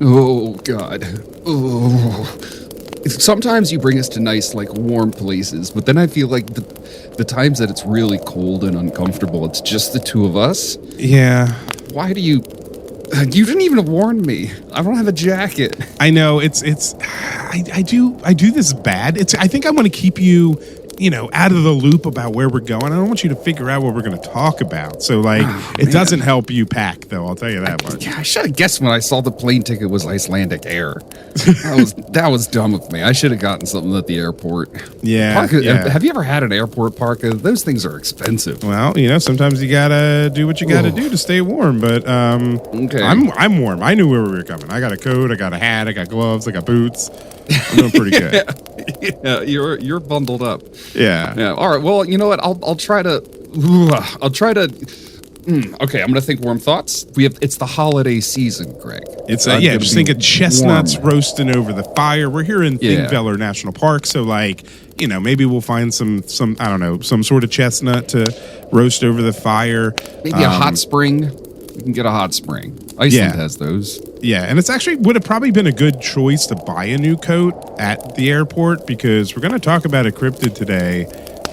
Oh, God. Oh. Sometimes you bring us to nice, like, warm places, but then I feel like the times that it's really cold and uncomfortable, it's just the two of us. Yeah. Why do you... You didn't even warn me. I don't have a jacket. I know I do this bad. I think I want to keep you, out of the loop about where we're going. I don't want you to figure out what we're going to talk about. So it doesn't help you pack though. I'll tell you that much. Yeah, I should have guessed when I saw the plane ticket was Icelandic Air. That was dumb of me. I should have gotten something at the airport. Yeah, Parka, yeah. Have you ever had an airport parka? Those things are expensive. Well, sometimes you gotta do what you gotta do to stay warm. But okay. I'm warm. I knew where we were coming. I got a coat. I got a hat. I got gloves. I got boots. I'm doing pretty good. Yeah, you're bundled up. Yeah. Yeah. All right. Well, you know what? I'll try to. Okay, I'm gonna think warm thoughts. It's the holiday season, Greg. It's just think of chestnuts roasting over the fire. We're here in Thingvellir National Park, so maybe we'll find some I don't know, some sort of chestnut to roast over the fire. Maybe a hot spring. You can get a hot spring. Iceland has those. Yeah, and it's actually would have probably been a good choice to buy a new coat at the airport because we're going to talk about a cryptid today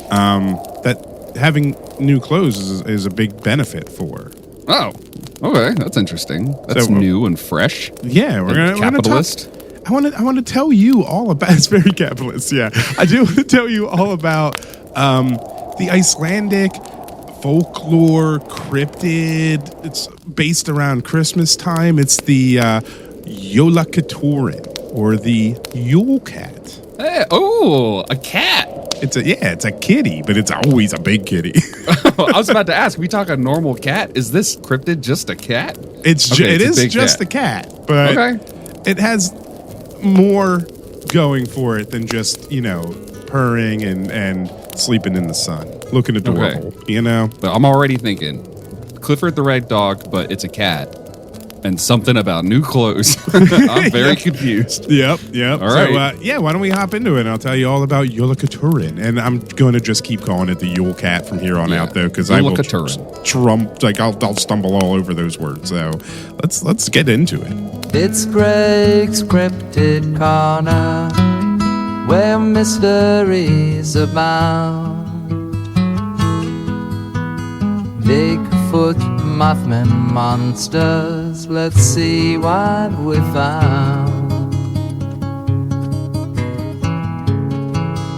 that having new clothes is a big benefit for. Oh, okay, that's interesting. That's new and fresh. Yeah, we're going to capitalist. I want to tell you all about. It's very capitalist. Yeah, I do want to tell you all about the Icelandic folklore cryptid. It's based around Christmas time. It's the Jólakötturinn or the Yule Cat. Hey, a cat. It's a kitty, but it's always a big kitty. I was about to ask, we talk a normal cat? Is this cryptid just a cat? It is just a cat, but it has more going for it than just, purring and sleeping in the sun, looking adorable, But I'm already thinking Clifford the Red Dog, but it's a cat. And something about new clothes. I'm very confused. Yep. All right. So, why don't we hop into it? And I'll tell you all about Jólakötturinn. And I'm going to just keep calling it the Yule Cat from here on out, though, because I will I'll stumble all over those words. So let's get into it. It's Greg's Cryptid Corner, where mysteries abound. Bigfoot, Mothman, monsters, let's see what we found.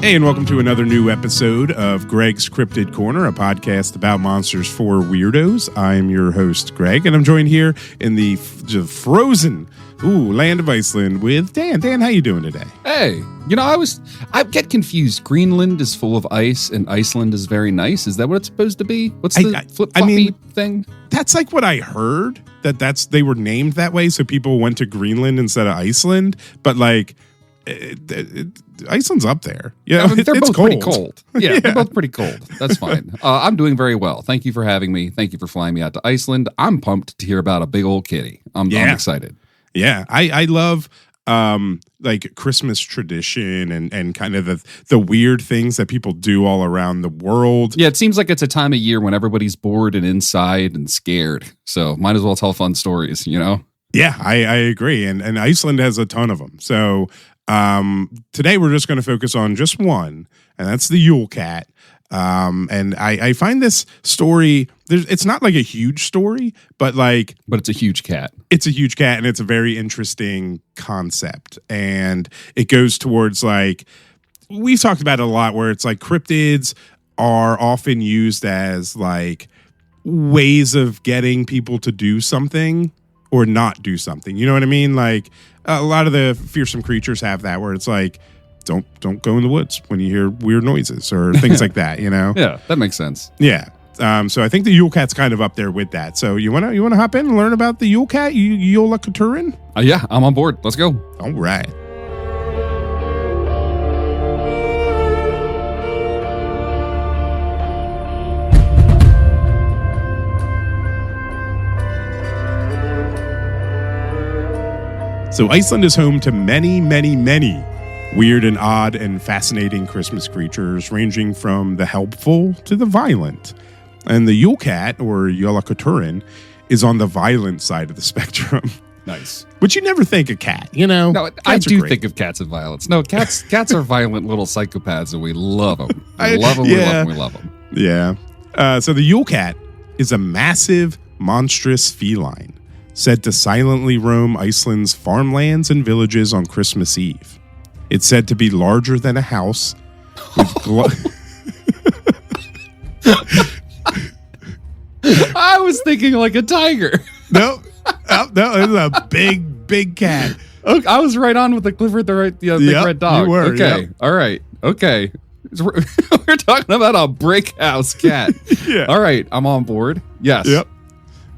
Hey, and welcome to another new episode of Greg's Cryptid Corner, a podcast about monsters for weirdos. I'm your host, Greg, and I'm joined here in the frozen land of Iceland with Dan. Dan, how you doing today? Hey, I get confused. Greenland is full of ice and Iceland is very nice. Is that what it's supposed to be? What's the flip-floppy thing? That's like what I heard, they were named that way so people went to Greenland instead of Iceland, but Iceland's up there. Yeah, they're both cold. pretty cold. Yeah, they're both pretty cold. That's fine. I'm doing very well. Thank you for having me. Thank you for flying me out to Iceland. I'm pumped to hear about a big old kitty. I'm excited. Yeah, I love Christmas tradition and kind of the weird things that people do all around the world. Yeah, it seems like it's a time of year when everybody's bored and inside and scared. So might as well tell fun stories, Yeah, I agree. And Iceland has a ton of them. So today we're just going to focus on just one, and that's the Yule Cat. And I find this story, it's not like a huge story, but it's a huge cat. It's a huge cat, and it's a very interesting concept. And it goes towards we've talked about it a lot, where it's cryptids are often used as ways of getting people to do something or not do something. You know what I mean? A lot of the fearsome creatures have that, where it's don't go in the woods when you hear weird noises or things like that, Yeah, that makes sense. Yeah. So I think the Yule Cat's kind of up there with that. So you wanna hop in and learn about the Yule Cat, Jólakötturinn? Yeah, I'm on board. Let's go. All right. So Iceland is home to many, many, many weird and odd and fascinating Christmas creatures, ranging from the helpful to the violent. And the Yule Cat, or Jólakötturinn, is on the violent side of the spectrum. Nice. Which you never think a cat, you know? No, Cats I are do great. think of cats and violence. No, cats are violent little psychopaths, and we love them. I- We love them. yeah. We love them. Yeah. So the Yule Cat is a massive, monstrous feline said to silently roam Iceland's farmlands and villages on Christmas Eve. It's said to be larger than a house with I was thinking like a tiger. No, it's a big cat. Okay, I was right on with the Clifford the big Yep, red dog. you were, Okay, yep. all right, okay. We're talking about a brick house cat. Yeah. All right, I'm on board. Yes. Yep.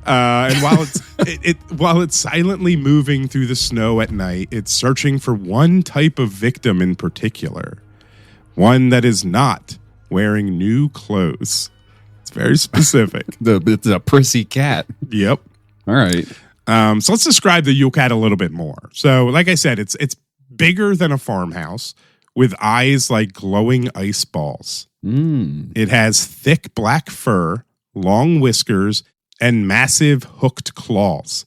And while while it's silently moving through the snow at night, it's searching for one type of victim in particular, one that is not wearing new clothes. It's very specific. It's a prissy cat. Yep. All right. So let's describe the Yule Cat a little bit more. So, like I said, it's bigger than a farmhouse with eyes like glowing ice balls. It has thick black fur, long whiskers, and massive hooked claws,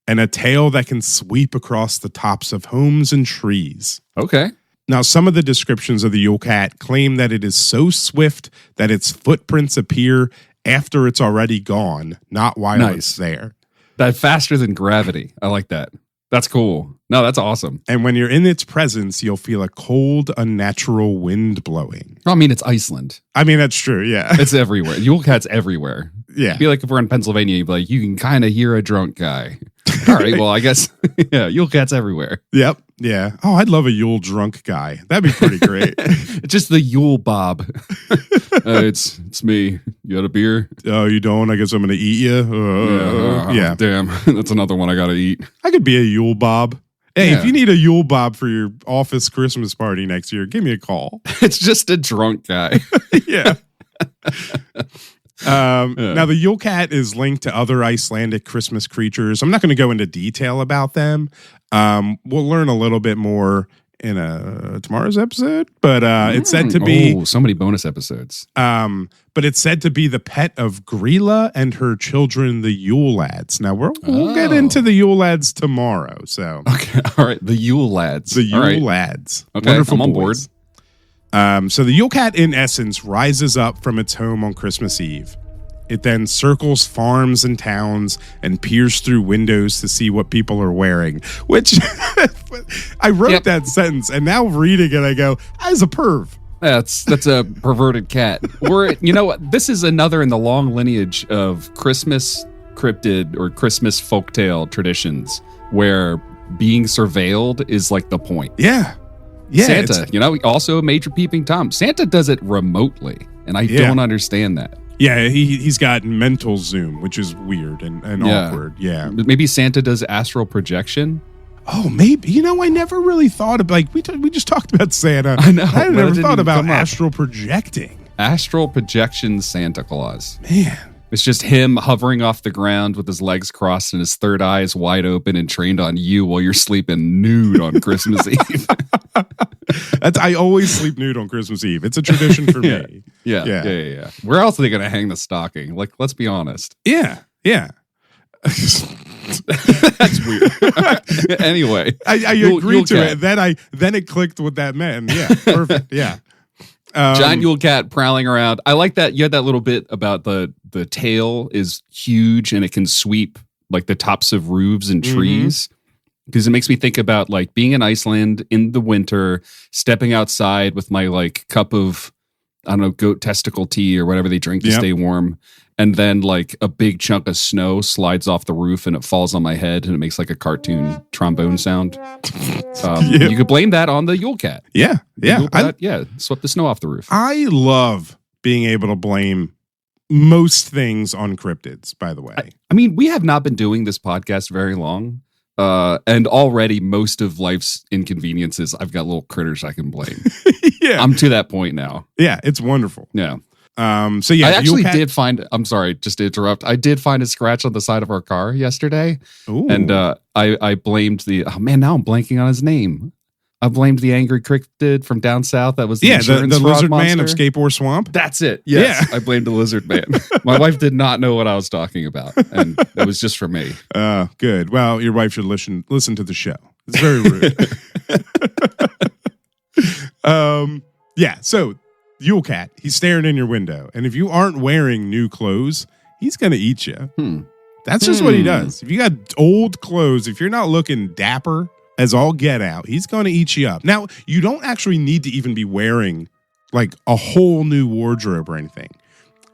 and a tail that can sweep across the tops of homes and trees. Okay. Now, some of the descriptions of the Yule Cat claim that it is so swift that its footprints appear after it's already gone, not while Nice. it's there. That faster than gravity. I like that. That's cool. No, that's awesome. And when you're in its presence, you'll feel a cold, unnatural wind blowing. I mean, it's Iceland. I mean, that's true. Yeah. It's everywhere. Yule Cat's everywhere. Yeah. It'd be like if we're in Pennsylvania, you'd be like, you can kind of hear a drunk guy. All right, well, I guess, yeah, Yule Cat's everywhere. Yep. Yeah. Oh, I'd love a Yule drunk guy. That'd be pretty great. Just the Yule Bob. It's me. You got a beer? Oh, you don't? I guess I'm going to eat you. Yeah. Damn, that's another one I got to eat. I could be a Yule Bob. Hey, Yeah. if you need a Yule Bob for your office Christmas party next year, give me a call. It's just a drunk guy. Yeah. Now, the Yule Cat is linked to other Icelandic Christmas creatures. I'm not going to go into detail about them. We'll learn a little bit more in tomorrow's episode, but it's said to be so many bonus episodes. but it's said to be the pet of Grilla and her children, the Yule Lads. Now we'll get into the Yule Lads tomorrow. So Okay, all right, the Yule Lads. the Yule All right. Lads, Okay, wonderful I'm on boys. So the Yule Cat, in essence, rises up from its home on Christmas Eve. It then circles farms and towns and peers through windows to see what people are wearing, which I wrote that sentence, and now reading it, I go, as a perv. That's a perverted cat. Or you know what? This is another in the long lineage of Christmas cryptid or Christmas folktale traditions where being surveilled is like the point. Yeah. Yeah. Santa, also a major peeping Tom. Santa does it remotely, and I don't understand that. Yeah, he's got mental zoom, which is weird and awkward. Yeah. Maybe Santa does astral projection. Oh, maybe. I never really thought of, like, we just talked about Santa. I know. I but it never didn't thought even about come up. astral projecting. Astral projection Santa Claus. Man. It's just him hovering off the ground with his legs crossed and his third eye is wide open and trained on you while you're sleeping nude on Christmas Eve. I always sleep nude on Christmas Eve. It's a tradition for me. Yeah. Where else are they going to hang the stocking? Like, let's be honest. Yeah. That's weird. Anyway, I Yule agreed to Cat. it. Then it clicked what that meant. Yeah, perfect. Yeah. Giant Yule Cat prowling around. I like that. You had that little bit about the tail is huge and it can sweep like the tops of roofs and trees. Because it makes me think about like being in Iceland in the winter, stepping outside with my like cup of, I don't know, goat testicle tea or whatever they drink to stay warm. And then like a big chunk of snow slides off the roof and it falls on my head and it makes like a cartoon trombone sound. You could blame that on the Yule Cat. Yeah. Swept the snow off the roof. I love being able to blame most things on cryptids, by the way. I mean, we have not been doing this podcast very long. And already most of life's inconveniences, I've got little critters I can blame. Yeah. I'm to that point now. Yeah, it's wonderful. Yeah. So yeah, I actually Yule Cat- did find, I'm sorry, just to interrupt. I did find a scratch on the side of our car yesterday. Ooh. And I blamed now I'm blanking on his name. I blamed the angry cryptid from down south. That was the the lizard man monster. of Skateboard Swamp. That's it. Yes, I blamed the lizard man. My wife did not know what I was talking about, and it was just for me. Good. Well, your wife should listen to the show. It's very rude. Yeah. So Yule Cat, he's staring in your window, and if you aren't wearing new clothes, he's gonna eat you. That's just what he does. If you got old clothes, if you're not looking dapper as all get out, he's going to eat you up. Now, you don't actually need to even be wearing like a whole new wardrobe or anything.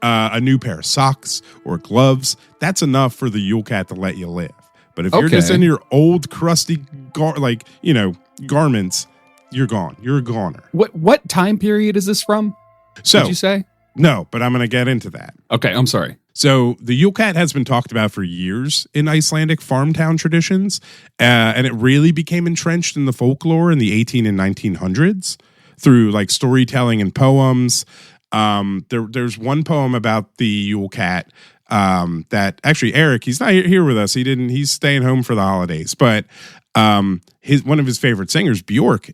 A new pair of socks or gloves, that's enough for the Yule Cat to let you live. But if you're just in your old crusty garments, you're gone. You're a goner. What time period is this from? So, did you say? No, but I'm going to get into that. Okay, I'm sorry. So the Yule Cat has been talked about for years in Icelandic farm town traditions, and it really became entrenched in the folklore in the 18 and 1900s through like storytelling and poems. There's one poem about the Yule Cat that actually Eric, he's not here with us. He's staying home for the holidays, but one of his favorite singers, Bjork,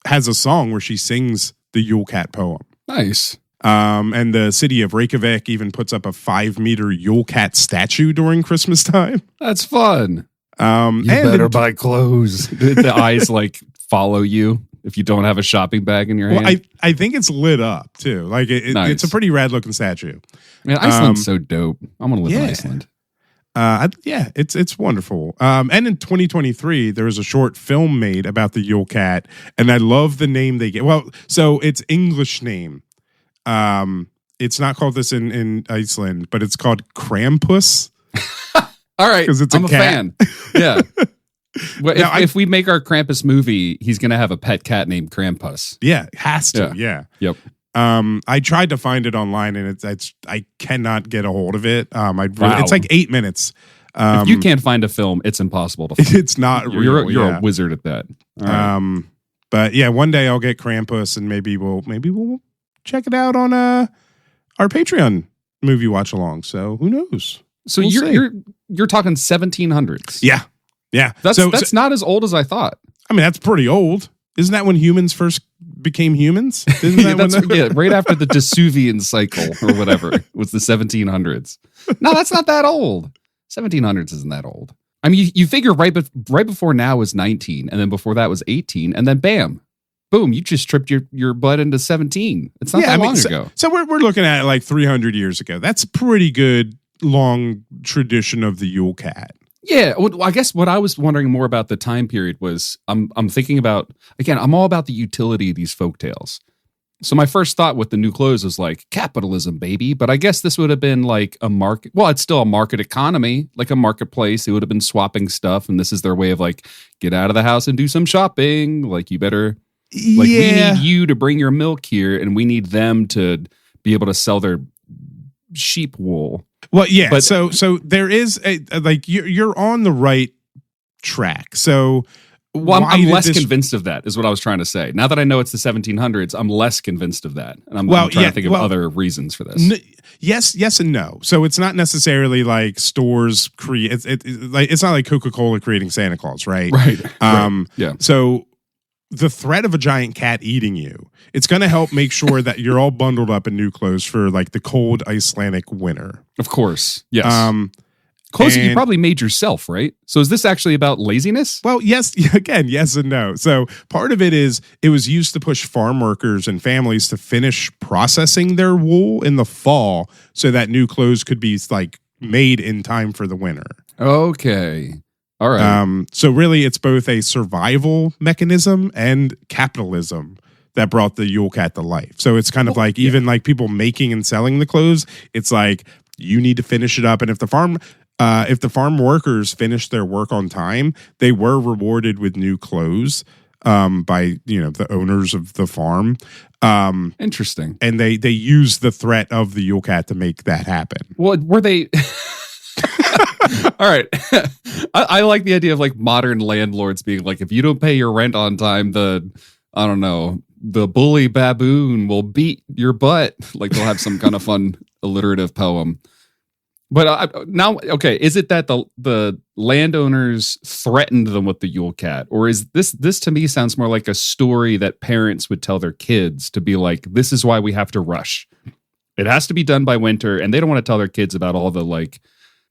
has a song where she sings the Yule Cat poem. Nice. And the city of Reykjavik even puts up a 5-meter Yule Cat statue during Christmas time. That's fun. You better buy clothes. The eyes like follow you if you don't have a shopping bag in your hand. Well, I think it's lit up too. Like nice. It's a pretty rad looking statue. Man, Iceland's so dope. I want to live in Iceland. It's wonderful. And in 2023, there was a short film made about the Yule Cat, and I love the name they get. Well, so its English name. It's not called this in Iceland, but it's called Krampus. All right, because I'm a fan. Yeah. Well, if we make our Krampus movie, he's going to have a pet cat named Krampus. Yeah, has to. Yeah. Yep. I tried to find it online, and I cannot get a hold of it. Wow. It's like 8 minutes. If you can't find a film, it's impossible to find. It's not real. You're a wizard at that. All right. But yeah, one day I'll get Krampus, and maybe we'll check it out on our Patreon movie watch along. So who knows? So you're talking 1700s. Yeah. That's not as old as I thought. I mean, that's pretty old. Isn't that when humans first became humans? Isn't that right after the Vesuvian cycle or whatever. It was the 1700s. No, that's not that old. 1700s isn't that old. I mean, you figure right before now was 19, and then before that was 18, and then bam. Boom, you just tripped your butt into 17. It's not that long ago. So we're looking at like 300 years ago. That's a pretty good long tradition of the Yule Cat. Yeah, well, I guess what I was wondering more about the time period was I'm thinking about, again, I'm all about the utility of these folktales. So my first thought with the new clothes was like capitalism, baby. But I guess this would have been like a market. Well, it's still a market economy, like a marketplace. It would have been swapping stuff. And this is their way of like, get out of the house and do some shopping. Like you better... Like we need you to bring your milk here, and we need them to be able to sell their sheep wool. Well, yeah. But, so there is you're on the right track. So, I'm less convinced of that. Is what I was trying to say. Now that I know it's the 1700s, I'm less convinced of that, and I'm trying to think of other reasons for this. Yes, and no. So it's not necessarily like stores create. It's not like Coca-Cola creating Santa Claus, right? Right. Yeah. So. The threat of a giant cat eating you, it's going to help make sure that you're all bundled up in new clothes for like the cold Icelandic winter. Of course. Yes. Clothes that you probably made yourself, right? So is this actually about laziness? Well, yes. Again, yes and no. So part of it is it was used to push farm workers and families to finish processing their wool in the fall so that new clothes could be like made in time for the winter. Okay. All right. So really, it's both a survival mechanism and capitalism that brought the Yule Cat to life. So it's kind of like even like people making and selling the clothes. It's like you need to finish it up, and if the farm workers finished their work on time, they were rewarded with new clothes by the owners of the farm. Interesting. And they used the threat of the Yule Cat to make that happen. Well, were they? All right. I like the idea of like modern landlords being like, if you don't pay your rent on time, the bully baboon will beat your butt. Like they'll have some kind of fun alliterative poem. But now, okay, is it that the landowners threatened them with the Yule Cat, or is this to me sounds more like a story that parents would tell their kids to be like, this is why we have to rush. It has to be done by winter, and they don't want to tell their kids about all the like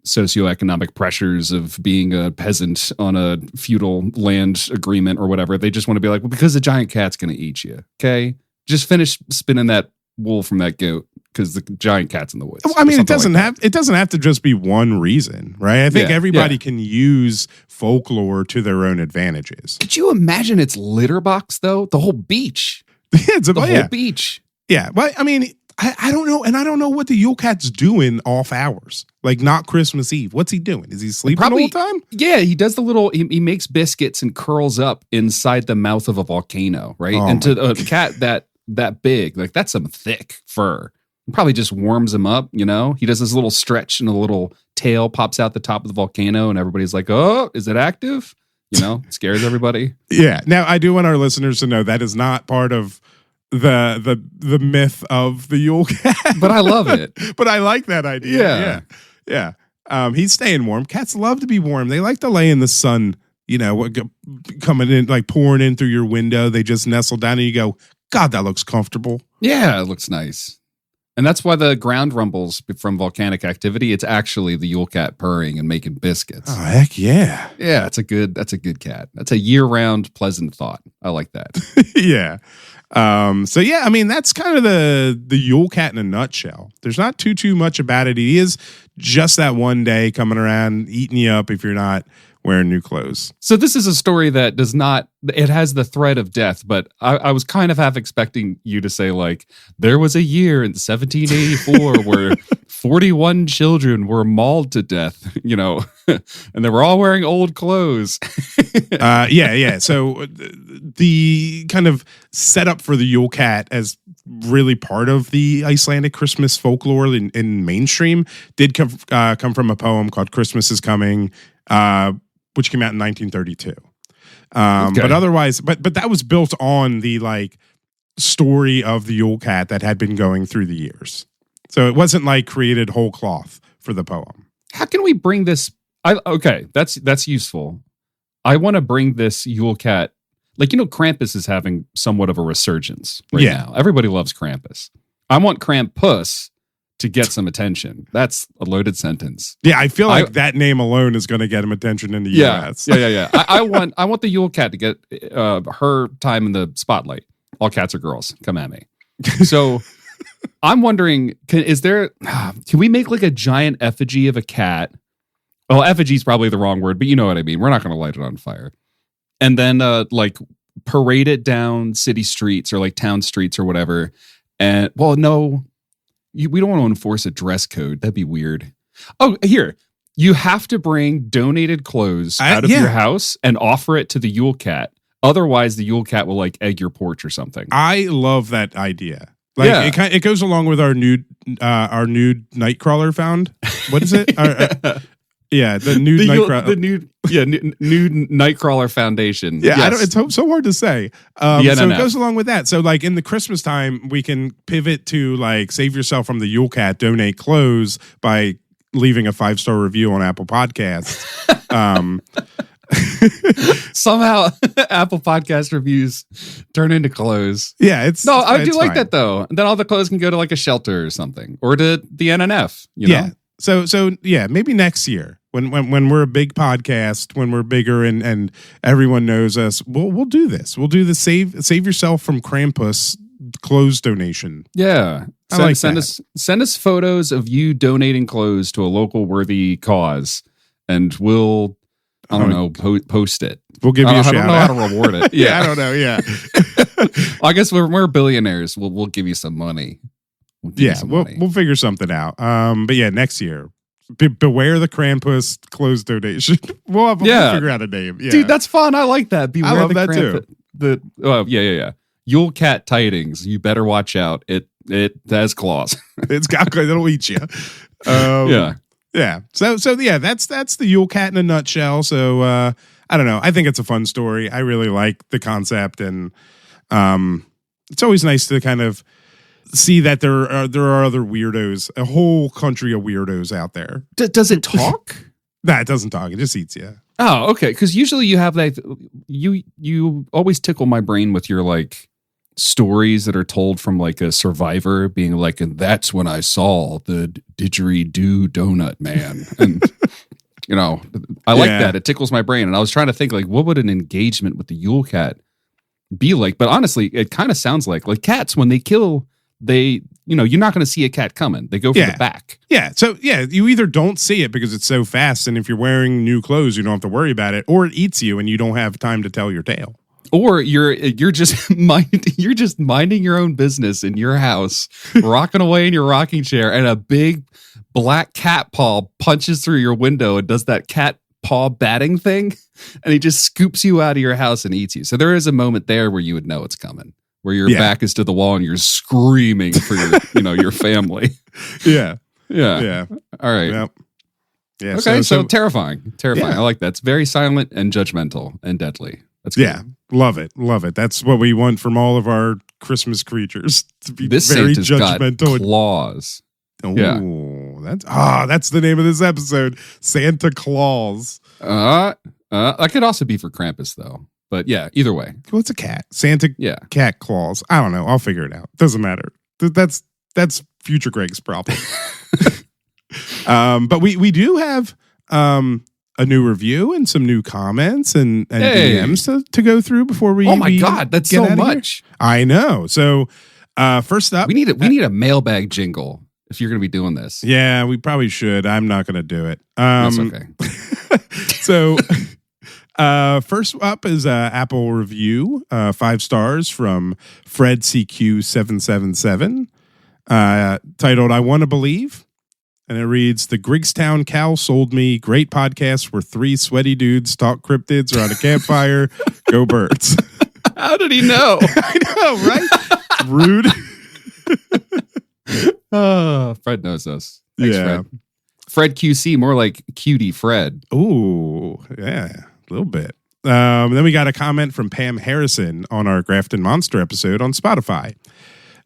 socioeconomic pressures of being a peasant on a feudal land agreement or whatever. They just want to be like, well, because the giant cat's going to eat you. Okay, just finish spinning that wool from that goat because the giant cat's in the woods. Well, I mean, it doesn't have to just be one reason, right? I think everybody can use folklore to their own advantages. Could you imagine its litter box though? The whole beach. The whole beach. Yeah, but I mean, I don't know, and I don't know what the Yule Cat's doing off hours, like not Christmas Eve. What's he doing? Is he sleeping the whole time? Yeah, he does the little. He makes biscuits and curls up inside the mouth of a volcano, right? Oh, and to a cat that big, like that's some thick fur. It probably just warms him up, you know. He does this little stretch, and a little tail pops out the top of the volcano, and everybody's like, "Oh, is it active?" You know, it scares everybody. Yeah. Now, I do want our listeners to know that is not part of the myth of the Yule Cat, but I love it. But I like that idea. Yeah. He's staying warm. Cats love to be warm. They like to lay in the sun. You know, coming in like pouring in through your window. They just nestle down, and you go, "God, that looks comfortable." Yeah, it looks nice. And that's why the ground rumbles from volcanic activity, it's actually the Yule Cat purring and making biscuits. Oh, heck yeah. Yeah, that's a good cat. That's a year-round pleasant thought. I like that. Yeah. So yeah, I mean, that's kind of the Yule Cat in a nutshell. There's not too much about it. He is just that one day coming around eating you up if you're not wearing new clothes. So this is a story that does not, it has the threat of death, but I was kind of half expecting you to say like, there was a year in 1784 where 41 children were mauled to death, you know, and they were all wearing old clothes. Yeah. So the kind of setup for the Yule Cat as really part of the Icelandic Christmas folklore in mainstream did come from a poem called Christmas is Coming, which came out in 1932. Okay. But otherwise, but that was built on the like story of the Yule Cat that had been going through the years. So it wasn't like created whole cloth for the poem. How can we bring this? Okay, that's useful. I want to bring this Yule Cat. Like, you know, Krampus is having somewhat of a resurgence right now. Everybody loves Krampus. I want Krampus to get some attention. That's a loaded sentence. Yeah, I feel like that name alone is going to get him attention in the U.S. Yeah. I want the Yule Cat to get her time in the spotlight. All cats are girls. Come at me. So I'm wondering, can we make like a giant effigy of a cat? Well, effigy is probably the wrong word, but you know what I mean. We're not going to light it on fire. And then like parade it down city streets or like town streets or whatever. And well, no, we don't want to enforce a dress code. That'd be weird. Oh, here, you have to bring donated clothes out of your house and offer it to the Yule Cat. Otherwise, the Yule Cat will like egg your porch or something. I love that idea. Like it goes along with our nude Nightcrawler found. What is it? The nude Nightcrawler. Nude Nightcrawler Foundation. Yeah, yes. It's so hard to say. So it goes along with that. So like in the Christmas time, we can pivot to like save yourself from the Yule Cat, donate clothes by leaving a 5-star review on Apple Podcasts. Somehow Apple Podcast reviews turn into clothes. Yeah, I do like that though. And then all the clothes can go to like a shelter or something, or to the NNF. You know? So maybe next year when we're a big podcast, when we're bigger and everyone knows us, we'll do this. We'll do the save yourself from Krampus clothes donation. Yeah. Send us photos of you donating clothes to a local worthy cause, and we'll post it. We'll give you a shout out. I don't know how to reward it. Yeah, I don't know. Yeah. I guess we're billionaires. We'll give you some money. We'll figure something out. But yeah, next year, beware the Krampus clothes donation. We'll figure out a name. Yeah. Dude, that's fun. I like that. Beware I love the that Krampus, too. Yule Cat tidings. You better watch out. It has claws. It's got claws. It'll eat you. Yeah. So that's the Yule Cat in a nutshell. So I don't know. I think it's a fun story. I really like the concept, and it's always nice to kind of see that there are other weirdos, a whole country of weirdos out there. Does it talk? Nah, it doesn't talk. It just eats you. Oh, okay. Because usually you have that. You always tickle my brain with your like stories that are told from like a survivor being like, and that's when I saw the didgeridoo donut man. And you know, I like that. It tickles my brain. And I was trying to think like, what would an engagement with the Yule Cat be like? But honestly, it kind of sounds like cats when they kill. You're not going to see a cat coming. They go for the back. Yeah. So, you either don't see it because it's so fast, and if you're wearing new clothes, you don't have to worry about it, or it eats you and you don't have time to tell your tale. Or you're just minding your own business in your house, rocking away in your rocking chair, and a big black cat paw punches through your window and does that cat paw batting thing, and he just scoops you out of your house and eats you. So there is a moment there where you would know it's coming. Where your back is to the wall and you're screaming for your, your family. Yeah. All right. Yep. Yeah. Okay. So terrifying. I like that. It's very silent and judgmental and deadly. That's good. Yeah. Love it. That's what we want from all of our Christmas creatures to be this very Santa's judgmental. Got claws. Oh, that's the name of this episode. Santa Claus. That could also be for Krampus though. But yeah, either way. Well, it's a cat. Santa cat claws. I don't know. I'll figure it out. Doesn't matter. That's future Greg's problem. But we do have a new review and some new comments and DMs to go through before we. Oh my God, that's so much. I know. So first up, we need a mailbag jingle if you're going to be doing this. Yeah, we probably should. I'm not going to do it. That's okay. So. First up is Apple review, 5 stars from Fred CQ777, titled "I Want to Believe," and it reads: "The Grigstown cow sold me. Great podcast where 3 sweaty dudes talk cryptids around a campfire. Go birds!" How did he know? I know, right? Rude. Fred knows us. Thanks, Fred. Fred QC, more like Cutie Fred. Ooh, yeah. A little bit. Then we got a comment from Pam Harrison on our Grafton Monster episode on Spotify.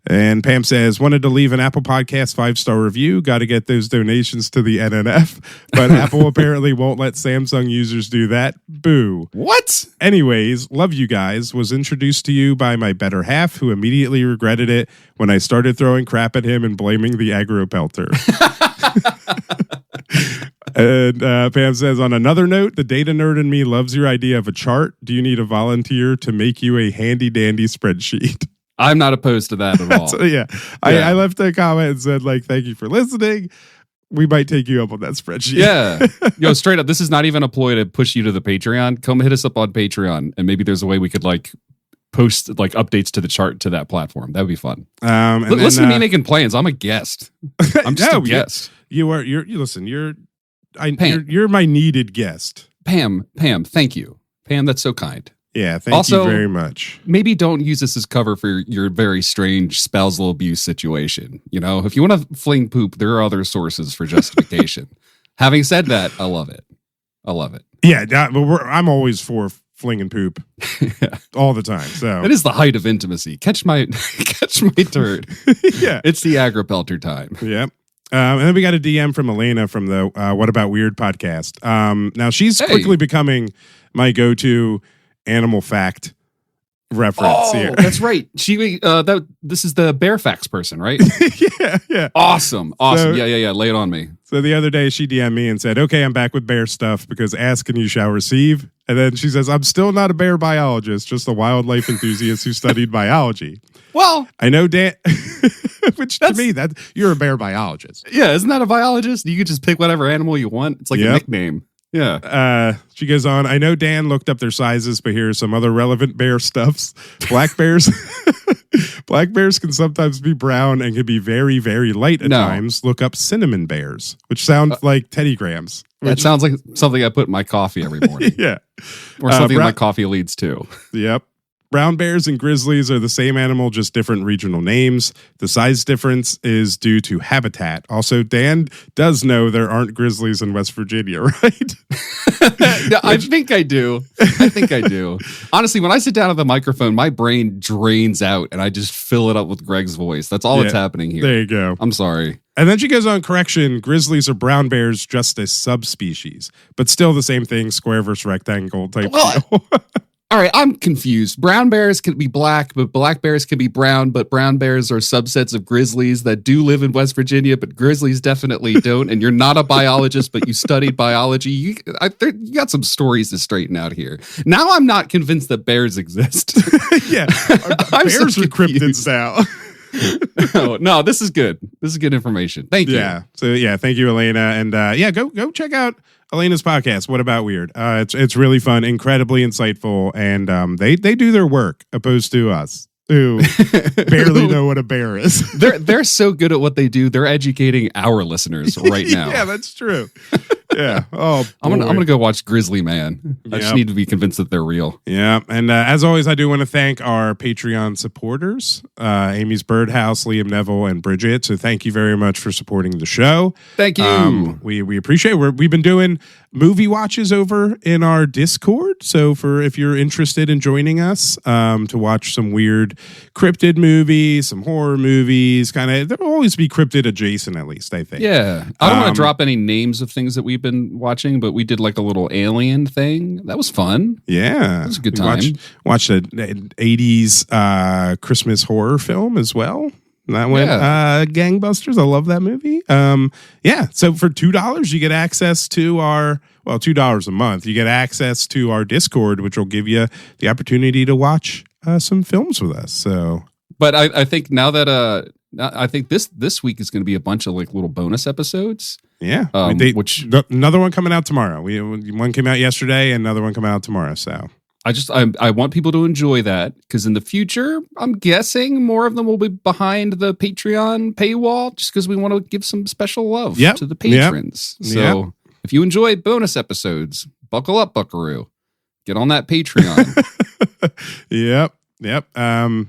And Pam says, wanted to leave an Apple Podcast 5-star review. Got to get those donations to the NNF. But Apple apparently won't let Samsung users do that. Boo. What? Anyways, love you guys. Was introduced to you by my better half, who immediately regretted it when I started throwing crap at him and blaming the aggro pelter. And Pam says, on another note, the data nerd in me loves your idea of a chart. Do you need a volunteer to make you a handy dandy spreadsheet? I'm not opposed to that at all. So, I left a comment and said, like, thank you for listening. We might take you up on that spreadsheet. Yeah. Straight up, this is not even a ploy to push you to the Patreon. Come hit us up on Patreon, and maybe there's a way we could like post like updates to the chart to that platform. That would be fun. Listen to me making plans. I'm a guest. I'm just a guest. You're my needed guest. Pam, thank you. Pam, that's so kind. Yeah, thank you very much. Maybe don't use this as cover for your very strange spousal abuse situation. If you want to fling poop, there are other sources for justification. Having said that, I love it. Yeah, but I'm always for flinging poop all the time. So it is the height of intimacy. Catch my turd. Yeah, it's the agropelter time. Yep. And then we got a DM from Elena from the What About Weird podcast. Now she's quickly becoming my go-to animal fact reference here. That's right. This is the Bear Facts person, right? Yeah. Awesome. So, yeah. Lay it on me. So the other day she DM'd me and said, "Okay, I'm back with bear stuff because ask and you shall receive." And then she says, "I'm still not a bear biologist, just a wildlife enthusiast who studied biology." Well, I know Dan, which to me, you're a bear biologist. Yeah, isn't that a biologist? You could just pick whatever animal you want. It's like a nickname. Yeah. She goes on, I know Dan looked up their sizes, but here are some other relevant bear stuffs. Black bears can sometimes be brown and can be very, very light at times. Look up cinnamon bears, which sounds like Teddy Grahams. That sounds like something I put in my coffee every morning. Yeah. Or something my coffee leads to. Yep. Brown bears and grizzlies are the same animal, just different regional names. The size difference is due to habitat. Also, Dan does know there aren't grizzlies in West Virginia, right? No, I think I do. Honestly, when I sit down at the microphone, my brain drains out and I just fill it up with Greg's voice. That's all that's happening here. There you go. I'm sorry. And then she goes on, correction, grizzlies are brown bears, just a subspecies, but still the same thing, square versus rectangle type deal. All right, I'm confused. Brown bears can be black, but black bears can be brown, but brown bears are subsets of grizzlies that do live in West Virginia, but grizzlies definitely don't. And you're not a biologist, but you studied biology. You got some stories to straighten out here. Now I'm not convinced that bears exist. Yeah, bears are cryptids now. No, this is good. This is good information. Thank you. Yeah. So thank you, Elena. And go check out Elena's podcast. What About Weird? It's really fun, incredibly insightful, and they do their work opposed to us who barely know what a bear is. They're so good at what they do. They're educating our listeners right now. Yeah, that's true. Yeah. Oh, boy. I'm gonna go watch Grizzly Man. I just need to be convinced that they're real. Yeah. And as always, I do want to thank our Patreon supporters, Amy's Birdhouse, Liam Neville, and Bridget. So thank you very much for supporting the show. Thank you. We appreciate it. We've been doing movie watches over in our Discord. So if you're interested in joining us to watch some weird cryptid movies, some horror movies, there'll always be cryptid adjacent, at least, I think. Yeah. I don't want to drop any names of things that we've been watching, but we did like a little alien thing. That was fun. Yeah. It was a good time. Watched an 80s Christmas horror film as well. That went gangbusters. I love that movie. So for $2, you get access to our, $2 a month. You get access to our Discord, which will give you the opportunity to watch some films with us. So, but I think now that I think this week is going to be a bunch of like little bonus episodes. Yeah, another one coming out tomorrow. One came out yesterday, and another one coming out tomorrow. So I want people to enjoy that, because in the future, I'm guessing more of them will be behind the Patreon paywall, just because we want to give some special love to the patrons. So if you enjoy bonus episodes, buckle up, buckaroo. Get on that Patreon. Yep.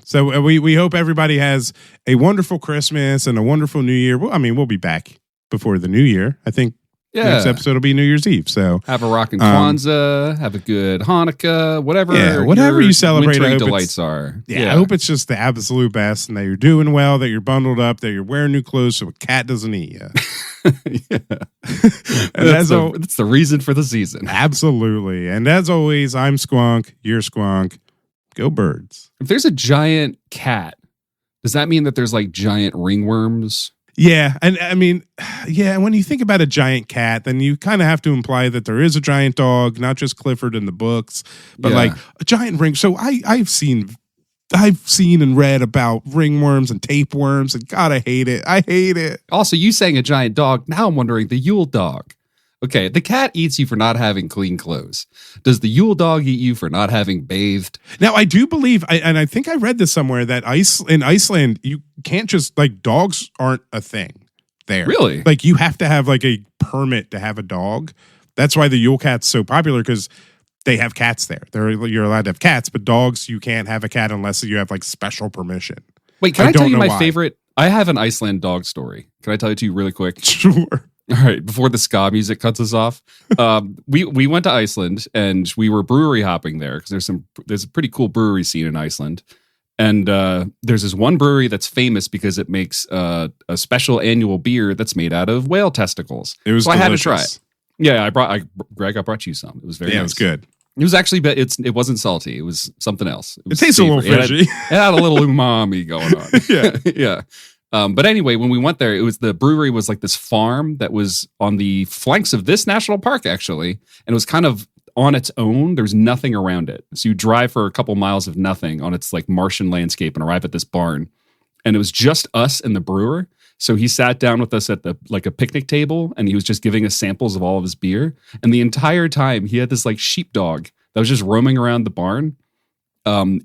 So we hope everybody has a wonderful Christmas and a wonderful New Year. We'll be back before the New Year. I think next episode will be New Year's Eve. So have a rockin' Kwanzaa, have a good Hanukkah, whatever you celebrate. Wintry delights are. I hope it's just the absolute best, and that you're doing well, that you're bundled up, that you're wearing new clothes so a cat doesn't eat you. That's the reason for the season. Absolutely. And as always, I'm Squonk. You're Squonk. Go birds. If there's a giant cat, does that mean that there's like giant ringworms? Yeah. And I mean, when you think about a giant cat, then you kind of have to imply that there is a giant dog, not just Clifford in the books, but like a giant ring. So I've seen and read about ringworms and tapeworms, and God, I hate it. I hate it. Also, you saying a giant dog. Now I'm wondering, the Yule dog. Okay, the cat eats you for not having clean clothes. Does the Yule dog eat you for not having bathed? Now, I do believe, and I think I read this somewhere, that in Iceland, you can't just, like, dogs aren't a thing there. Really? Like, you have to have, like, a permit to have a dog. That's why the Yule Cat's so popular, because they have cats there. You're allowed to have cats, but dogs, you can't have a cat unless you have, like, special permission. Wait, can I tell you my favorite? I have an Iceland dog story. Can I tell it to you really quick? Sure. All right, before the ska music cuts us off, we went to Iceland and we were brewery hopping there because there's a pretty cool brewery scene in Iceland, and there's this one brewery that's famous because it makes a special annual beer that's made out of whale testicles. It was so delicious. I had to try it. Yeah, Greg, I brought you some. It was very nice. It was good. It was actually, but it wasn't salty. It was something else. It tastes savory. A little fishy. It had a little umami going on. Yeah. But anyway, when we went there, the brewery was like this farm that was on the flanks of this national park, actually. And it was kind of on its own. There's nothing around it. So you drive for a couple miles of nothing on its like Martian landscape and arrive at this barn. And it was just us and the brewer. So he sat down with us at a picnic table, and he was just giving us samples of all of his beer. And the entire time he had this like sheepdog that was just roaming around the barn.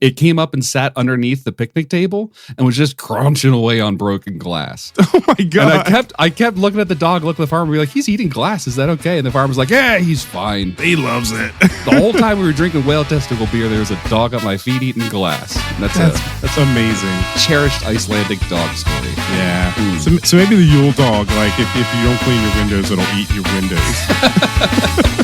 it came up and sat underneath the picnic table and was just crunching away on broken glass. Oh my God. And I kept looking at the dog, look at the farmer, and be like, he's eating glass. Is that okay? And the farmer's like, yeah, he's fine. He loves it. The whole time we were drinking whale testicle beer, there was a dog at my feet eating glass. That's amazing. Cherished Icelandic dog story. Yeah. So maybe the Yule dog, like if you don't clean your windows, it'll eat your windows.